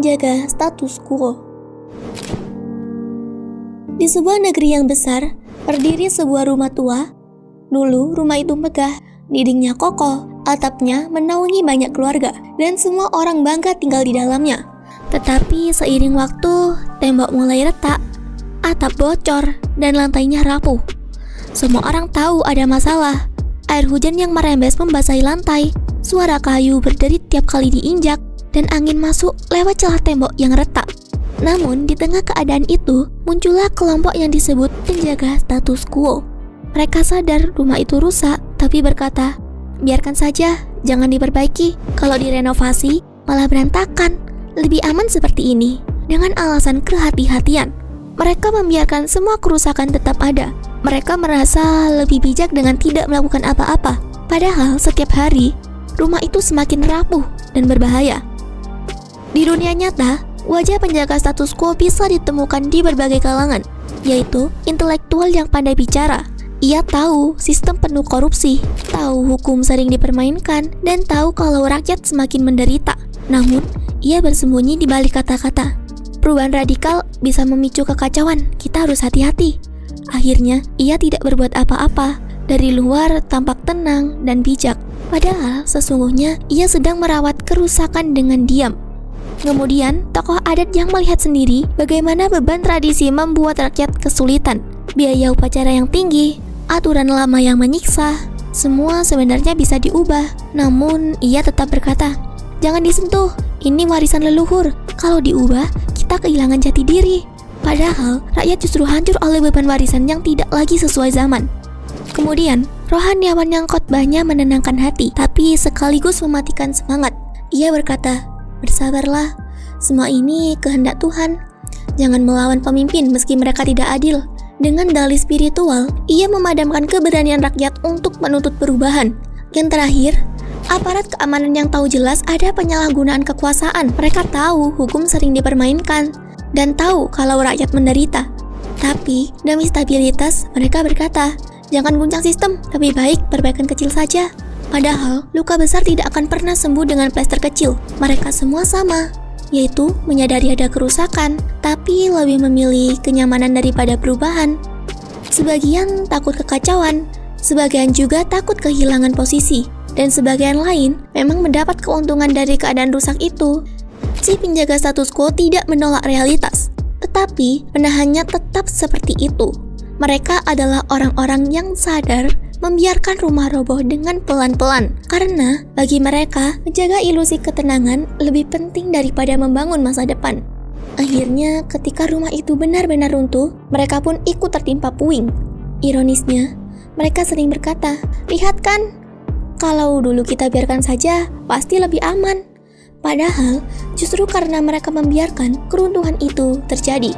penjaga status quo. Di sebuah negeri yang besar, berdiri sebuah rumah tua. Dulu rumah itu megah, dindingnya kokoh, atapnya menaungi banyak keluarga, dan semua orang bangga tinggal di dalamnya. Tetapi seiring waktu, tembok mulai retak, atap bocor, dan lantainya rapuh. Semua orang tahu ada masalah. Air hujan yang merembes membasahi lantai, suara kayu berderit tiap kali diinjak, dan angin masuk lewat celah tembok yang retak. Namun, di tengah keadaan itu, muncullah kelompok yang disebut penjaga status quo. Mereka sadar rumah itu rusak, tapi berkata, biarkan saja, jangan diperbaiki. Kalau direnovasi, malah berantakan. Lebih aman seperti ini. Dengan alasan kehati-hatian, mereka membiarkan semua kerusakan tetap ada. Mereka merasa lebih bijak dengan tidak melakukan apa-apa. Padahal setiap hari, rumah itu semakin rapuh dan berbahaya. Di dunia nyata, wajah penjaga status quo bisa ditemukan di berbagai kalangan, yaitu intelektual yang pandai bicara. Ia tahu sistem penuh korupsi, tahu hukum sering dipermainkan, dan tahu kalau rakyat semakin menderita. Namun, ia bersembunyi di balik kata-kata. Perubahan radikal bisa memicu kekacauan, kita harus hati-hati. Akhirnya, ia tidak berbuat apa-apa. Dari luar tampak tenang dan bijak. Padahal, sesungguhnya ia sedang merawat kerusakan dengan diam. Kemudian, tokoh adat yang melihat sendiri bagaimana beban tradisi membuat rakyat kesulitan. Biaya upacara yang tinggi, aturan lama yang menyiksa, semua sebenarnya bisa diubah. Namun, ia tetap berkata, jangan disentuh, ini warisan leluhur. Kalau diubah, kita kehilangan jati diri. Padahal, rakyat justru hancur oleh beban warisan yang tidak lagi sesuai zaman. Kemudian, rohaniawan yang khotbahnya menenangkan hati, tapi sekaligus mematikan semangat. Ia berkata, bersabarlah, semua ini kehendak Tuhan. Jangan melawan pemimpin meski mereka tidak adil. Dengan dalih spiritual, ia memadamkan keberanian rakyat untuk menuntut perubahan. Yang terakhir, aparat keamanan yang tahu jelas ada penyalahgunaan kekuasaan. Mereka tahu hukum sering dipermainkan dan tahu kalau rakyat menderita. Tapi, demi stabilitas, mereka berkata, jangan guncang sistem, lebih baik perbaikan kecil saja. Padahal, luka besar tidak akan pernah sembuh dengan plester kecil. Mereka semua sama, yaitu menyadari ada kerusakan, tapi lebih memilih kenyamanan daripada perubahan. Sebagian takut kekacauan, sebagian juga takut kehilangan posisi, dan sebagian lain memang mendapat keuntungan dari keadaan rusak itu. Si penjaga status quo tidak menolak realitas, tetapi penahannya tetap seperti itu. Mereka adalah orang-orang yang sadar membiarkan rumah roboh dengan pelan-pelan, karena bagi mereka menjaga ilusi ketenangan lebih penting daripada membangun masa depan. Akhirnya, ketika rumah itu benar-benar runtuh, mereka pun ikut tertimpa puing. Ironisnya, mereka sering berkata, lihat kan, kalau dulu kita biarkan saja, pasti lebih aman. Padahal, justru karena mereka membiarkan, keruntuhan itu terjadi.